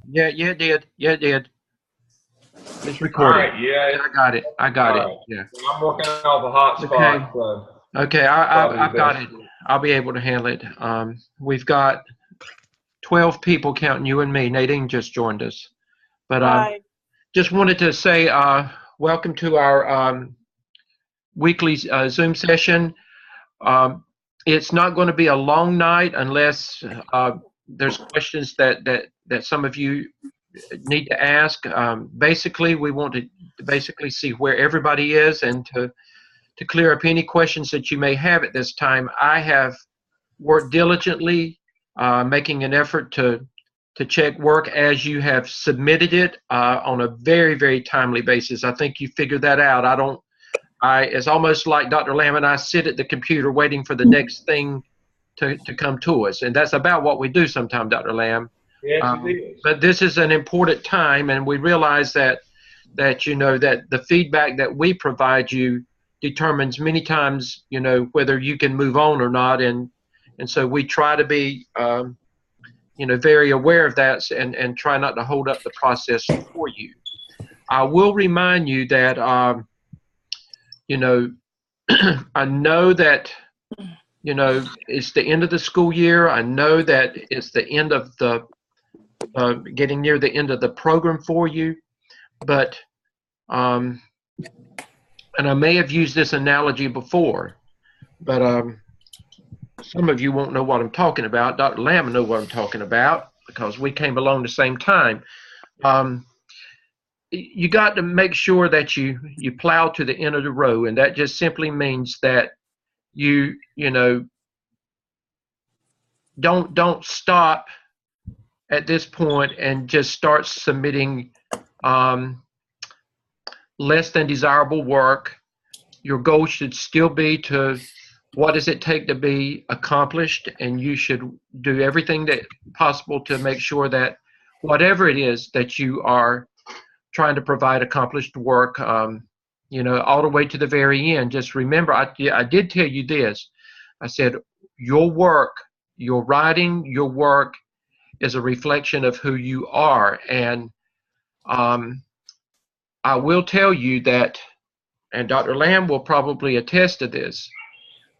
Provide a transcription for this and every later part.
Yeah, yeah, it did. Yeah, it did. It's All recording. right, yeah. Yeah, I got it. I got it. All right. Yeah. Well, I'm working off a hotspot, Okay. so Okay. probably I've got best. it. I'll be able to handle it. We've got 12 people counting you and me. Nadine just joined us, but Hi. just wanted to say welcome to our weekly Zoom session. Um, it's not going to be a long night unless there's questions that some of you need to ask. Basically, we want to basically see where everybody is and to clear up any questions that you may have at this time. I have worked diligently, making an effort to check work as you have submitted it on a very, very timely basis. I think you figured that out. It's almost like Dr. Lamb and I sit at the computer waiting for the next thing to come to us. And that's about what we do sometimes, Dr. Lamb. Yes, it is. But this is an important time, and we realize that that the feedback that we provide you determines many times whether you can move on or not, and so we try to be very aware of that and try not to hold up the process for you. I will remind you that you know I know that it's the end of the school year. I know that it's the end of the getting near the end of the program for you, but and I may have used this analogy before, but some of you won't know what I'm talking about. Dr. Lamb know what I'm talking about because we came along the same time. You got to make sure that you plow to the end of the row, and that just simply means that you don't stop at this point and just start submitting less than desirable work. Your goal should still be to what does it take to be accomplished, and you should do everything that possible to make sure that whatever it is that you are trying to provide accomplished work, all the way to the very end. Just remember, I did tell you this. I said your work, your writing, your work is a reflection of who you are, and I will tell you that, and Dr. Lamb will probably attest to this.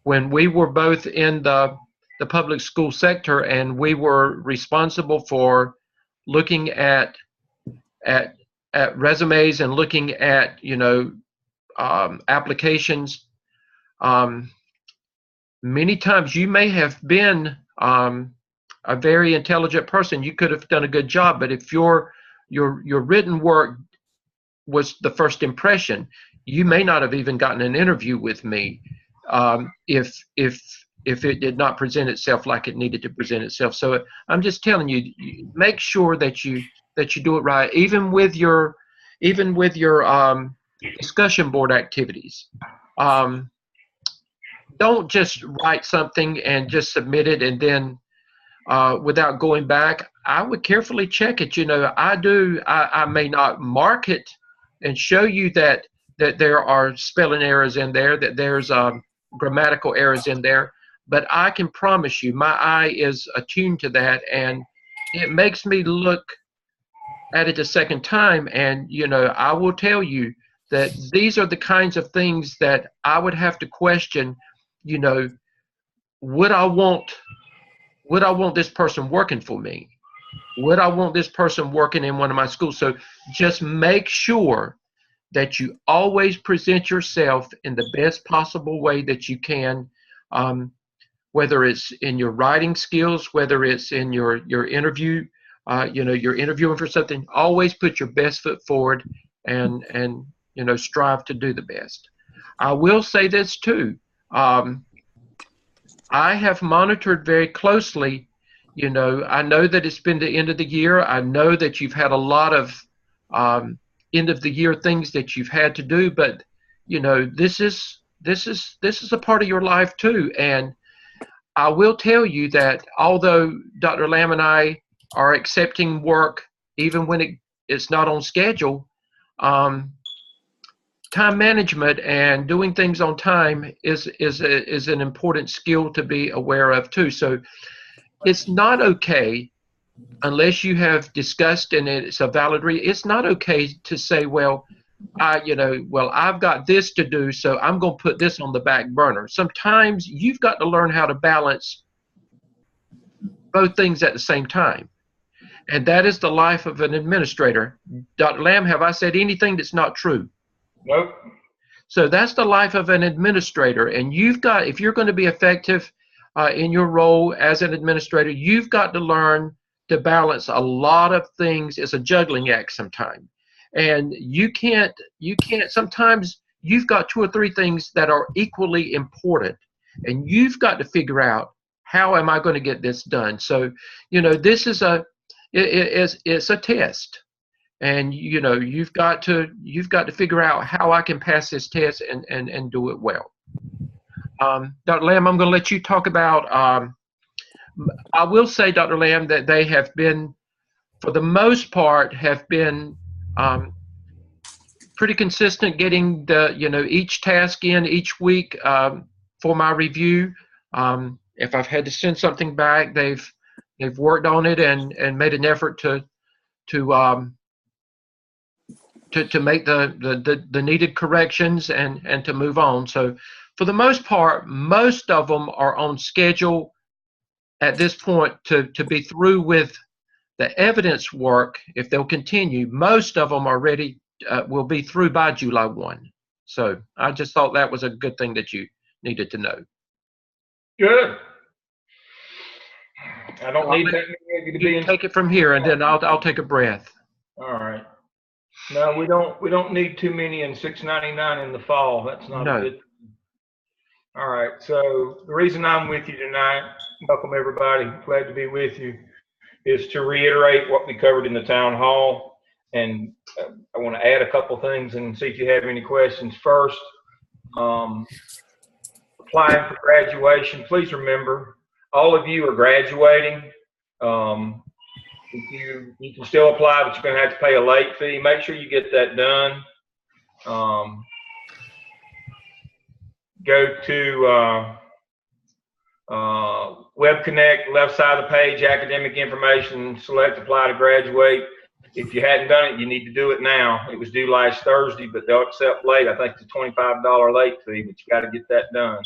When we were both in the public school sector and we were responsible for looking at resumes and looking at applications, many times you may have been a very intelligent person. You could have done a good job, but if your written work was the first impression, you may not have even gotten an interview with me if it did not present itself like it needed to present itself. So I'm just telling you, make sure that you do it right, even with your discussion board activities. Don't just write something and just submit it and then without going back. I would carefully check it. I may not mark it and show you that there are spelling errors in there, that there's grammatical errors in there, but I can promise you my eye is attuned to that, and it makes me look at it a second time. And I will tell you that these are the kinds of things that I would have to question. you know would I want this person working for me? Would I want this person working in one of my schools? So just make sure that you always present yourself in the best possible way that you can, whether it's in your writing skills, whether it's in your interview, you're interviewing for something. Always put your best foot forward and strive to do the best. I will say this too. I have monitored very closely. I know that it's been the end of the year. I know that you've had a lot of end of the year things that you've had to do, but this is a part of your life too. And I will tell you that although Dr. Lamb and I are accepting work even when it's not on schedule, time management and doing things on time is an important skill to be aware of too. So it's not okay unless you have discussed and it's a valid reason, it's not okay to say, well, I've got this to do, so I'm going to put this on the back burner. Sometimes you've got to learn how to balance both things at the same time. And that is the life of an administrator. Dr. Lamb, have I said anything that's not true? Nope. So that's the life of an administrator. And you've got, if you're going to be effective in your role as an administrator, you've got to learn to balance a lot of things. It's a juggling act sometimes. And you can't, sometimes you've got 2 or 3 things that are equally important. And you've got to figure out, how am I going to get this done? So, this is it's a test. And you've got to figure out how I can pass this test and do it well. Dr. Lamb, I'm going to let you talk about. I will say, Dr. Lamb, that they have been, for the most part, have been pretty consistent getting the each task in each week for my review. If I've had to send something back, they've worked on it and made an effort to make the needed corrections and to move on. So for the most part, most of them are on schedule at this point to be through with the evidence work. If they'll continue, most of them are ready, will be through by July 1. So I just thought that was a good thing that you needed to know. Good. I don't need technology to be in. Take it from here, and then I'll take a breath. All right. No, we don't need too many in 699 in the fall. That's not a good. All right. So the reason I'm with you tonight, welcome everybody, glad to be with you, is to reiterate what we covered in the town hall. And I want to add a couple things and see if you have any questions. First, applying for graduation. Please remember, all of you are graduating. You can still apply, but you're going to have to pay a late fee. Make sure you get that done. Go to Web Connect, left side of the page, academic information, select apply to graduate. If you hadn't done it, you need to do it now. It was due last Thursday, but they'll accept late. I think it's a $25 late fee, but you got to get that done.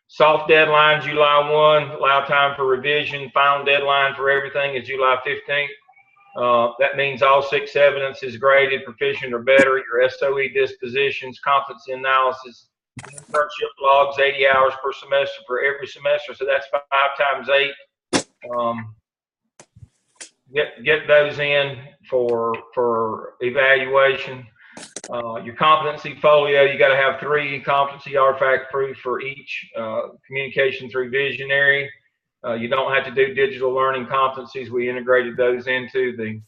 Soft deadline, July 1, allow time for revision. Final deadline for everything is July 15th. That means all 6 evidence is graded, proficient or better, your SOE dispositions, competency analysis, internship logs, 80 hours per semester for every semester. So that's 5 times 8. Get those in for evaluation. Your competency folio, you got to have 3 competency artifact proof for each. Communication through visionary. You don't have to do digital learning competencies. We integrated those into the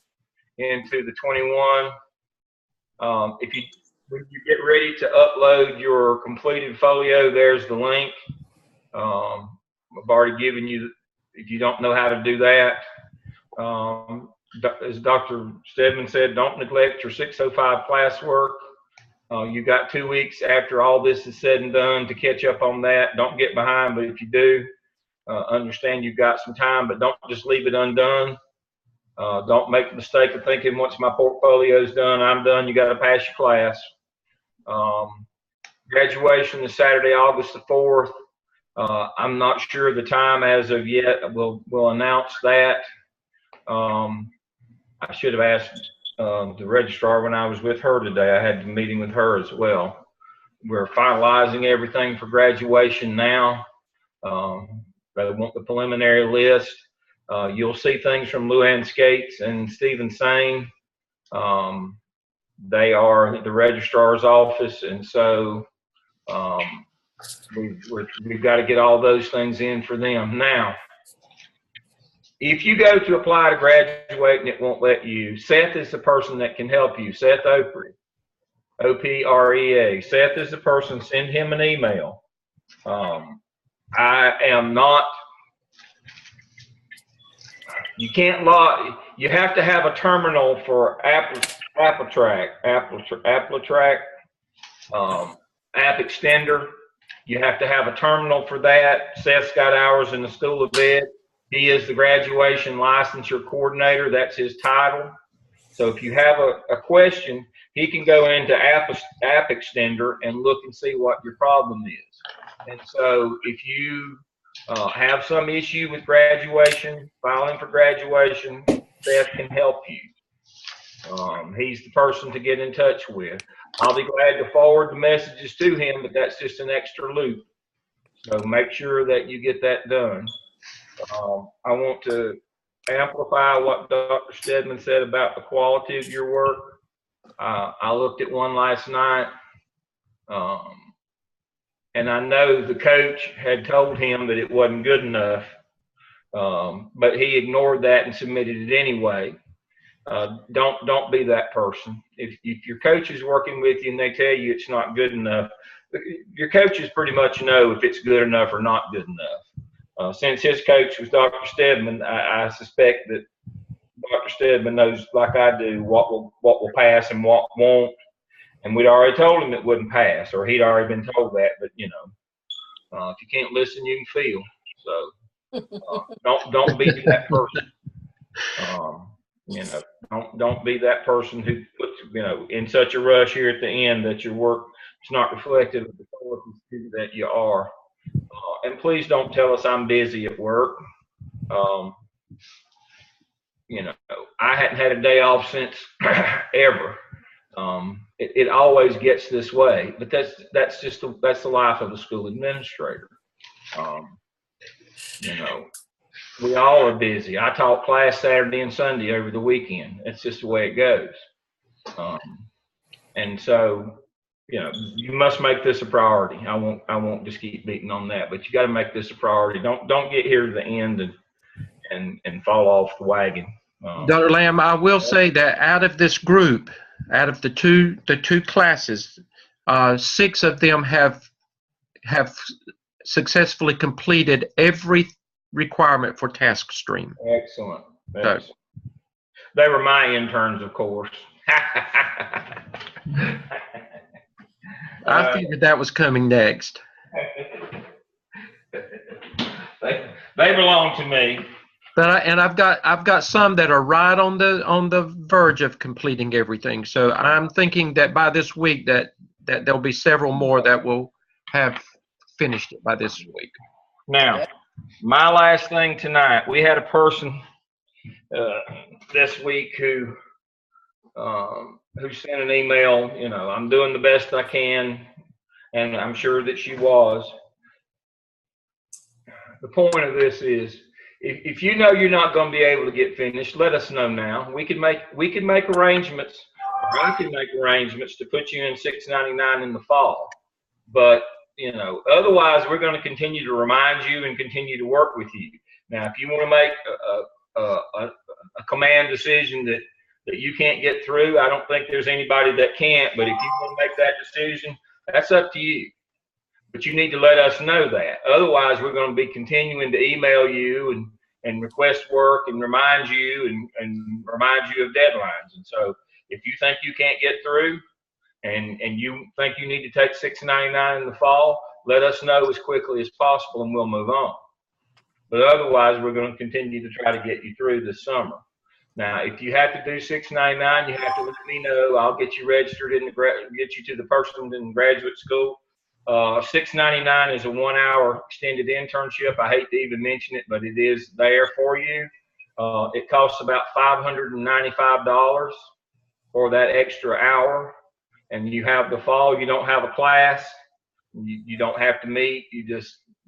21. When you get ready to upload your completed folio, there's the link. I've already given you, if you don't know how to do that. As Dr. Stedman said, don't neglect your 605 classwork. You got 2 weeks after all this is said and done to catch up on that. Don't get behind, but if you do, understand you've got some time, but don't just leave it undone. Don't make the mistake of thinking once my portfolio is done, I'm done. You got to pass your class. Graduation is Saturday, August the 4th. I'm not sure the time as of yet. We'll announce that. I should have asked the registrar when I was with her today. I had a meeting with her as well. We're finalizing everything for graduation now. They want the preliminary list. You'll see things from Luann Skates and Stephen Sane. They are at the registrar's office, and so we've got to get all those things in for them. Now, if you go to apply to graduate and it won't let you, Seth is the person that can help you. Seth Oprea, O-P-R-E-A. Seth is the person. Send him an email. I am not. You can't log. You have to have a terminal for AppleTrack, App Extender. You have to have a terminal for that. Seth's got ours in the School of Ed. He is the graduation licensure coordinator. That's his title. So if you have a question, he can go into App Extender and look and see what your problem is. And so if you have some issue with graduation, filing for graduation, Seth can help you. He's the person to get in touch with. I'll be glad to forward the messages to him, but that's just an extra loop. So make sure that you get that done. I want to amplify what Dr. Stedman said about the quality of your work. I looked at one last night, and I know the coach had told him that it wasn't good enough, but he ignored that and submitted it anyway. Don't be that person. If your coach is working with you and they tell you it's not good enough, your coaches pretty much know if it's good enough or not good enough. Since his coach was Dr. Stedman, I suspect that Dr. Stedman knows, like I do, what will pass and what won't. And we'd already told him it wouldn't pass, or he'd already been told that. But you know, if you can't listen, you can feel. So don't be that person. You know, don't be that person who puts, you know, in such a rush here at the end that your work is not reflective of the quality that you are. And please don't tell us I'm busy at work. You know, I hadn't had a day off since ever. It always gets this way, but that's just the life of a school administrator. You know, we all are busy. I taught class Saturday and Sunday over the weekend. That's just the way it goes. And so, you know, you must make this a priority. I won't just keep beating on that, but you got to make this a priority. Don't get here to the end and fall off the wagon. Dr. Lamb, I will say that out of this group, out of the two classes, 6 of them have successfully completed every requirement for task stream. Excellent. So, they were my interns, of course. I figured that was coming next. They belong to me. But I've got some that are right on the verge of completing everything. So I'm thinking that by this week that there'll be several more that will have finished it by this week. Now, my last thing tonight, we had a person this week who sent an email. You know, I'm doing the best I can, and I'm sure that she was. The point of this is, if you know you're not going to be able to get finished, let us know now. We can make arrangements. I can make arrangements to put you in 699 in the fall. But you know, otherwise we're going to continue to remind you and continue to work with you. Now, if you want to make a command decision that you can't get through, I don't think there's anybody that can't. But if you want to make that decision, that's up to you. But you need to let us know that. Otherwise, we're going to be continuing to email you and request work and remind you and remind you of deadlines. And so if you think you can't get through and you think you need to take 699 in the fall, let us know as quickly as possible and we'll move on. But otherwise, we're going to continue to try to get you through this summer. Now, if you have to do 699, you have to let me know. I'll get you registered get you to the person in graduate school. 699 is a 1-hour extended internship. I hate to even mention it, but it is there for you. It costs about $595 for that extra hour. And you have the fall, you don't have a class, you don't have to meet,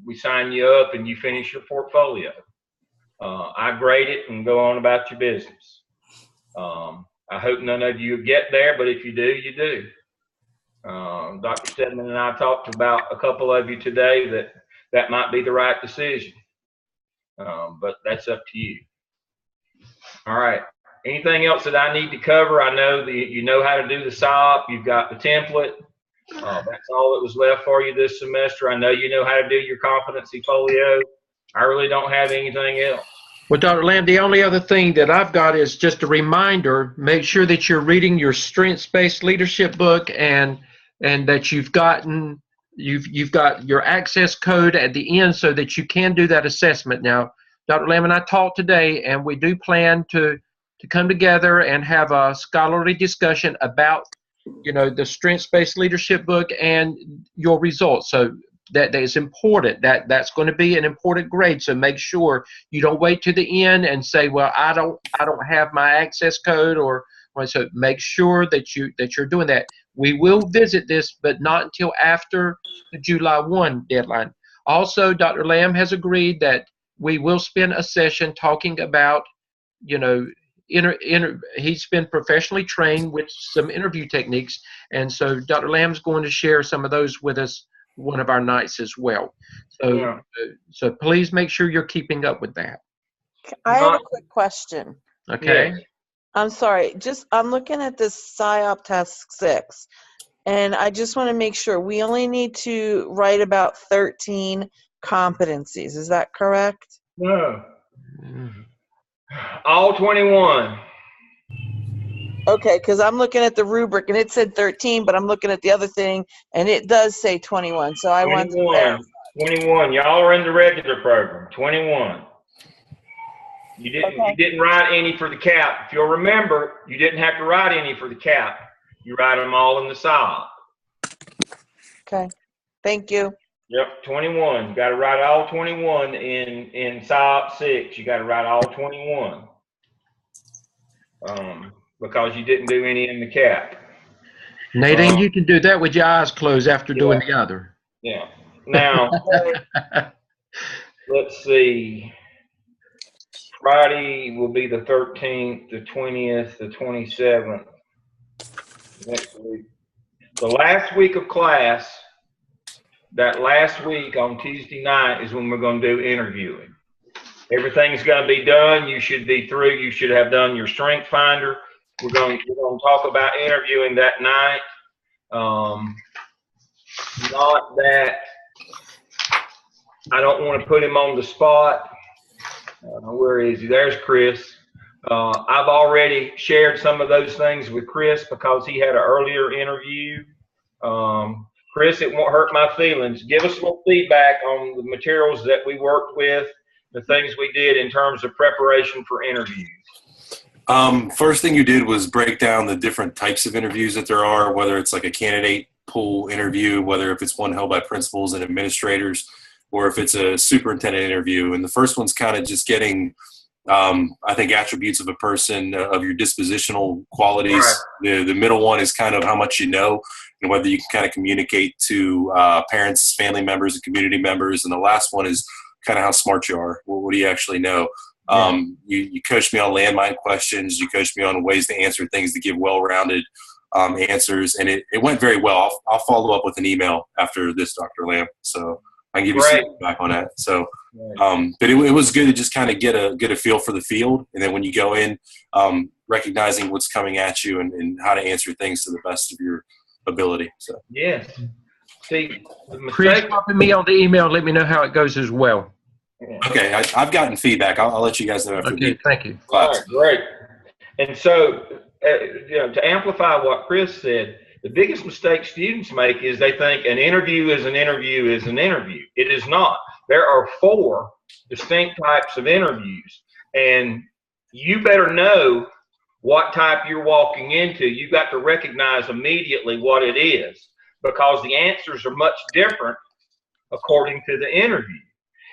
we sign you up and you finish your portfolio. I grade it and go on about your business. I hope none of you get there, but if you do, you do. Dr. Stedman and I talked about a couple of you today that might be the right decision, but that's up to you. All right. Anything else that I need to cover? I know that you know how to do the SOP. You've got the template. That's all that was left for you this semester. I know you know how to do your competency folio. I really don't have anything else. Well, Dr. Lamb, the only other thing that I've got is just a reminder. Make sure that you're reading your strengths-based leadership book and that you've got your access code at the end so that you can do that assessment. Now, Dr. Lamb and I talked today, and we do plan to come together and have a scholarly discussion about, the strengths-based leadership book and your results. So that is important. That's going to be an important grade. So make sure you don't wait to the end and say, well, I don't have my access code, or so make sure that you're doing that. We will visit this, but not until after the July 1 deadline. Also, Dr. Lamb has agreed that we will spend a session talking about, he's been professionally trained with some interview techniques, and so Dr. Lamb's going to share some of those with us one of our nights as well. So, Yeah. So please make sure you're keeping up with that. I have a quick question. Okay. Yes. I'm sorry. I'm looking at this PSYOP Task 6, and I just want to make sure we only need to write about 13 competencies. Is that correct? No. All 21. Okay, because I'm looking at the rubric and it said 13, but I'm looking at the other thing and it does say 21. So I want to verify. 21. Y'all are in the regular program. 21. You didn't write any for the CAP. If you'll remember, you didn't have to write any for the CAP. You write them all in the PSYOP. Okay. Thank you. Yep, 21. You got to write all 21 in PSYOP 6. You got to write all 21. Because you didn't do any in the CAP. Nadine, you can do that with your eyes closed after doing the other. Yeah. Now, let's see. Friday will be the 13th, the 20th, the 27th. Next week. The last week of class, that last week on Tuesday night is when we're going to do interviewing. Everything's going to be done. You should be through. You should have done your strength finder. We're going to talk about interviewing that night. Not that I don't want to put him on the spot. Where is he? There's Chris. I've already shared some of those things with Chris because he had an earlier interview. Chris, it won't hurt my feelings. Give us a little feedback on the materials that we worked with, the things we did in terms of preparation for interviews. First thing you did was break down the different types of interviews that there are, whether it's like a candidate pool interview, whether if it's one held by principals and administrators, or if it's a superintendent interview. And the first one's kind of just getting, I think, attributes of a person, of your dispositional qualities. Right. The middle one is kind of how much you know and whether you can kind of communicate to parents, family members, and community members. And the last one is kind of how smart you are. What do you actually know? Yeah. You coached me on landmine questions. You coached me on ways to answer things to give well-rounded answers. And it went very well. I'll follow up with an email after this, Dr. Lamb. So I can give you some feedback on that. So, but it was good to just kind of get a feel for the field. And then when you go in, recognizing what's coming at you and how to answer things to the best of your ability. So, yes. See, Chris, copy me on the email. Let me know how it goes as well. Okay, I've gotten feedback. I'll let you guys know after. Okay, thank you. All right, great. And so, to amplify what Chris said, the biggest mistake students make is they think an interview is an interview is an interview. It is not. There are 4 distinct types of interviews, and you better know what type you're walking into. You've got to recognize immediately what it is, because the answers are much different according to the interview.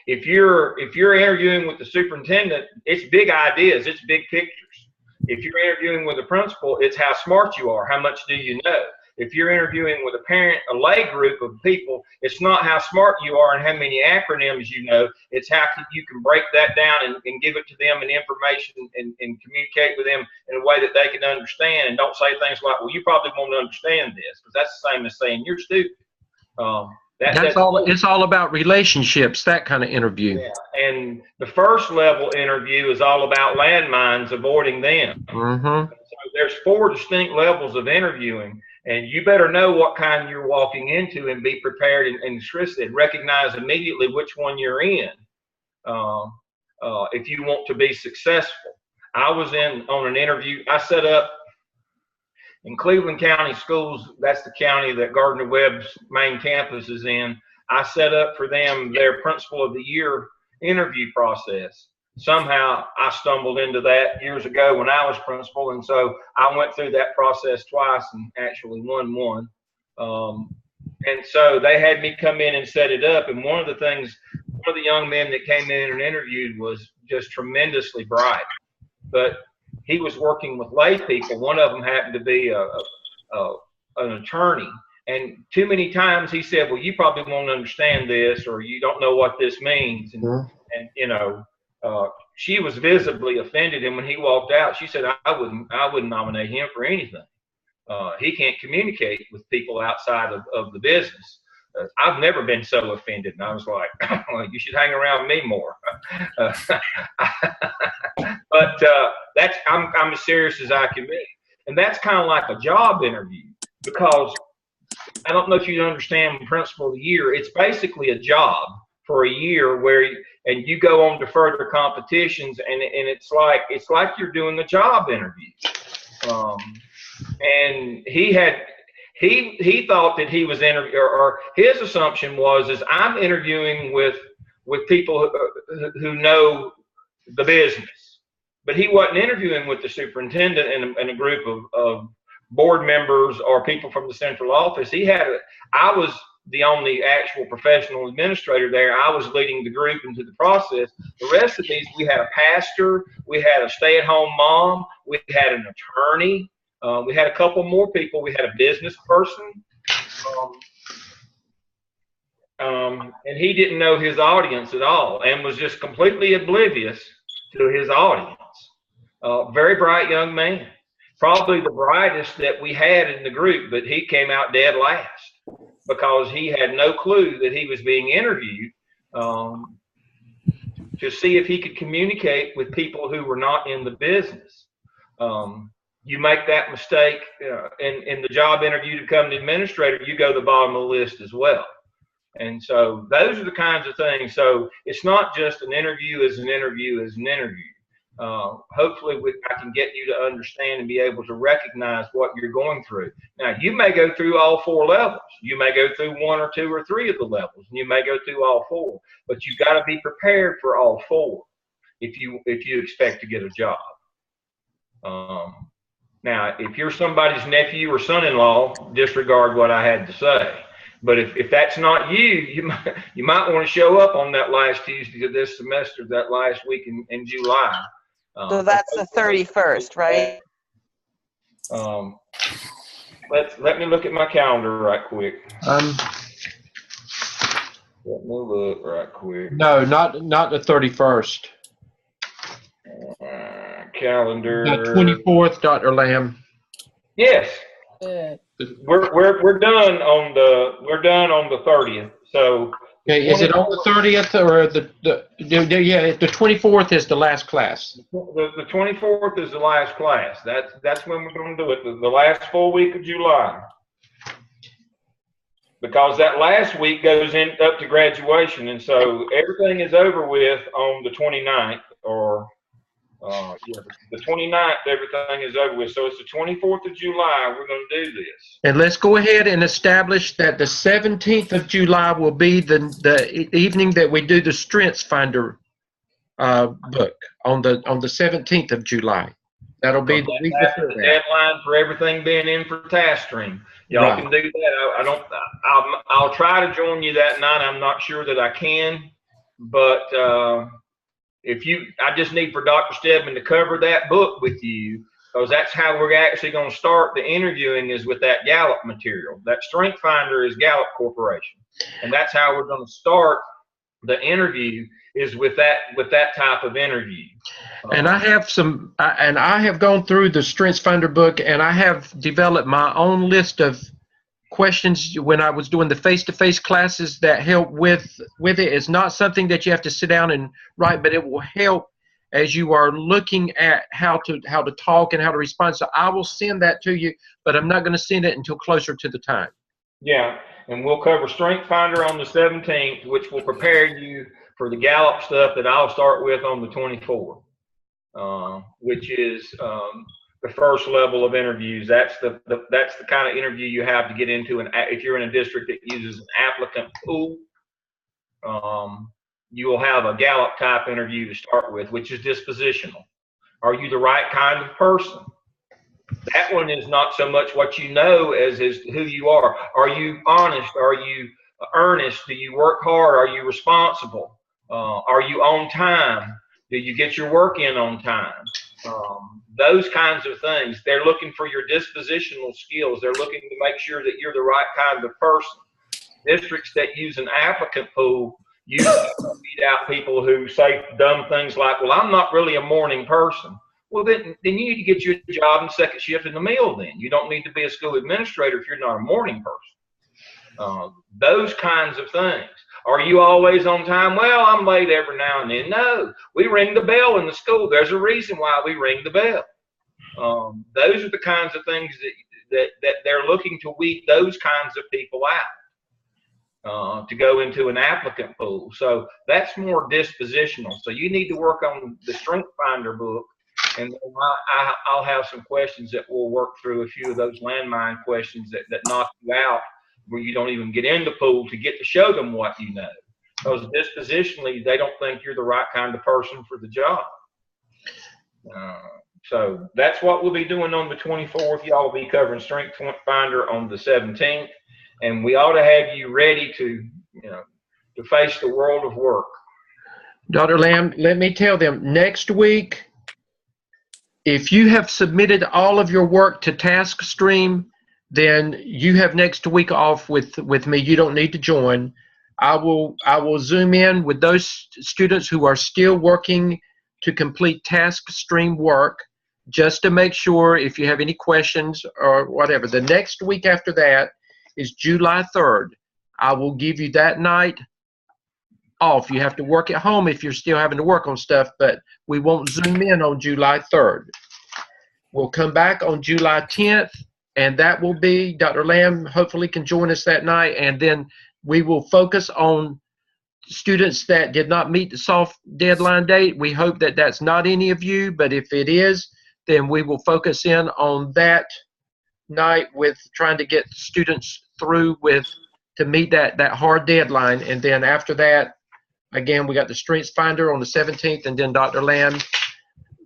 If you're interviewing with the superintendent, it's big ideas, it's big pictures. If you're interviewing with a principal, it's how smart you are, how much do you know. If you're interviewing with a parent, a lay group of people, it's not how smart you are and how many acronyms you know, it's how you can break that down and give it to them in information and communicate with them in a way that they can understand, and don't say things like, well, you probably won't understand this, because that's the same as saying you're stupid. That's all. It's all about relationships, that kind of interview. Yeah, and the first level interview is all about landmines, avoiding them. Mm-hmm. So there's 4 distinct levels of interviewing, and you better know what kind you're walking into and be prepared. And Chris said, recognize immediately which one you're in if you want to be successful. I was on an interview. I set up in Cleveland County Schools. That's the county that Gardner-Webb's main campus is in. I set up for them their Principal of the Year interview process. somehow I stumbled into that years ago when I was principal, and so I went through that process twice and actually won one. And so they had me come in and set it up. And one of the young men that came in and interviewed was just tremendously bright, but he was working with lay people. One of them happened to be an attorney. And too many times he said, well, you probably won't understand this, or you don't know what this means. And you know, she was visibly offended. And when he walked out, she said, I wouldn't nominate him for anything. He can't communicate with people outside of the business. I've never been so offended. And I was like, well, you should hang around me more. But I'm as serious as I can be. And that's kind of like a job interview, because I don't know if you understand Principal of the Year. It's basically a job for a year and you go on to further competitions, and it's like you're doing a job interview. And he thought that he was or his assumption was I'm interviewing with people who know the business, but he wasn't interviewing with the superintendent and a group of board members or people from the central office. I was the only actual professional administrator there. I was leading the group into the process. The rest of these, we had a pastor, we had a stay-at-home mom, we had an attorney, we had a couple more people. We had a business person, and he didn't know his audience at all and was just completely oblivious to his audience. Very bright young man, probably the brightest that we had in the group, but he came out dead last because he had no clue that he was being interviewed to see if he could communicate with people who were not in the business. You make that mistake in the job interview to become the administrator, you go to the bottom of the list as well. And so those are the kinds of things. So it's not just an interview as an interview as an interview. Hopefully I can get you to understand and be able to recognize what you're going through. Now, you may go through all four levels. You may go through one or two or three of the levels, and you may go through all four. But you've got to be prepared for all four if you expect to get a job. Now, if you're somebody's nephew or son-in-law, disregard what I had to say. But if that's not you might want to show up on that last Tuesday of this semester, that last week in July. So that's the 31st, right? Let me look at my calendar right quick. Let me look right quick. No, not the 31st. Calendar. The 24th, Dr. Lamb. Yes. We're done on the 30th. So okay, is it on the 30th or the 24th is the last class? The 24th is the last class. That's when we're going to do it. The last full week of July, because that last week goes up to graduation, and so everything is over with on the 29th or. The 29th, everything is over with. So it's the 24th of July. We're going to do this. And let's go ahead and establish that the 17th of July will be the evening that we do the Strengths Finder book on the 17th of July. That'll be the week before that. Deadline for everything being in for task stream. Y'all can do that. I'll try to join you that night. I'm not sure that I can, but. I just need for Dr. Stedman to cover that book with you, because that's how we're actually going to start the interviewing, is with that Gallup material. That Strength Finder is Gallup Corporation, and that's how we're going to start the interview, is with that type of interview. And I have gone through the Strengths Finder book, and I have developed my own list of questions when I was doing the face-to-face classes that help with it. It's not something that you have to sit down and write, but it will help as you are looking at how to talk and how to respond. So I will send that to you, but I'm not going to send it until closer to the time. Yeah, and we'll cover Strength Finder on the 17th, which will prepare you for the Gallup stuff that I'll start with on the 24th, which is the first level of interviews. That's the kind of interview you have to get into, if you're in a district that uses an applicant pool. you will have a Gallup type interview to start with, which is dispositional. Are you the right kind of person? That one is not so much what you know as who you are. Are you honest? Are you earnest? Do you work hard? Are you responsible? Are you on time? Do you get your work in on time? Those kinds of things. They're looking for your dispositional skills. They're looking to make sure that you're the right kind of person. Districts that use an applicant pool usually weed out people who say dumb things like, well, I'm not really a morning person. Well, then you need to get you a job in second shift in the mill then. You don't need to be a school administrator if you're not a morning person. Those kinds of things. Are you always on time? Well, I'm late every now and then. No, we ring the bell in the school. There's a reason why we ring the bell. Those are the kinds of things that they're looking to weed those kinds of people out to go into an applicant pool. So that's more dispositional. So you need to work on the Strength Finder book, and then I'll have some questions that we'll work through, a few of those landmine questions that knock you out where you don't even get in the pool to get to show them what you know. Because dispositionally, they don't think you're the right kind of person for the job. So that's what we'll be doing on the 24th. Y'all will be covering Strength Finder on the 17th. And we ought to have you ready to face the world of work. Dr. Lamb, let me tell them, next week, if you have submitted all of your work to TaskStream, then you have next week off with me. You don't need to join. I will Zoom in with those students who are still working to complete TaskStream work, just to make sure if you have any questions or whatever. The next week after that is July 3rd. I will give you that night off. You have to work at home if you're still having to work on stuff, but we won't Zoom in on July 3rd. We'll come back on July 10th, and that will be, Dr. Lamb hopefully can join us that night, and then we will focus on students that did not meet the soft deadline date. We hope that that's not any of you, but if it is, then we will focus in on that night with trying to get students through to meet that hard deadline. And then after that, again, we got the Strengths Finder on the 17th, and then Dr. Lamb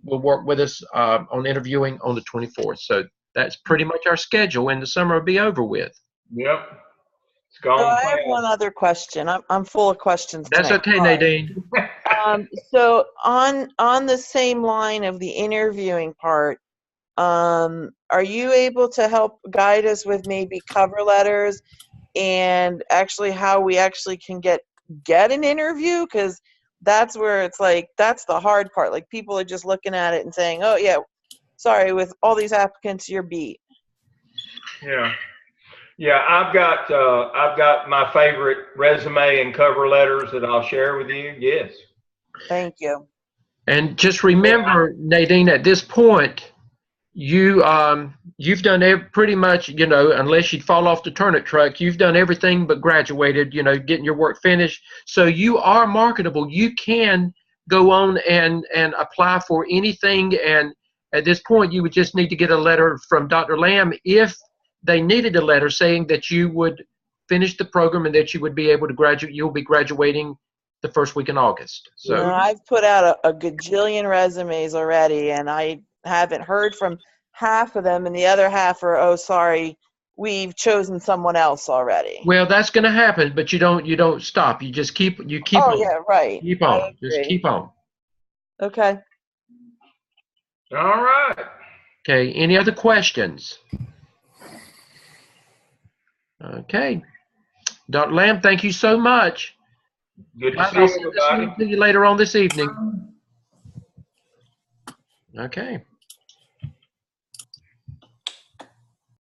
will work with us on interviewing on the 24th. So that's pretty much our schedule, and the summer will be over with. Yep. So I have one other question. I'm full of questions That's tonight. okay, Nadine. So on the same line of the interviewing part, are you able to help guide us with maybe cover letters and actually how we actually can get an interview? Because that's where it's like, that's the hard part. Like, people are just looking at it and saying, oh yeah, sorry, with all these applicants, you're beat. Yeah, I've got my favorite resume and cover letters that I'll share with you. Yes. Thank you. And just remember, Nadine, at this point, you've done pretty much, unless you fall off the turnip truck, you've done everything but graduated, getting your work finished. So you are marketable. You can go on and apply for anything. And at this point, you would just need to get a letter from Dr. Lamb if they needed a letter saying that you would finish the program and that you would be able to graduate. You'll be graduating the first week in August. So I've put out a gajillion resumes already, and I haven't heard from half of them, and the other half are, oh, sorry, we've chosen someone else already. Well, that's going to happen, but you don't stop. You just keep oh, on. Yeah, right. Keep on. Just keep on. Okay. All right. Okay. Any other questions? Okay. Dr. Lamb, thank you so much. Good to see everybody. I'll see you later on this evening. Okay.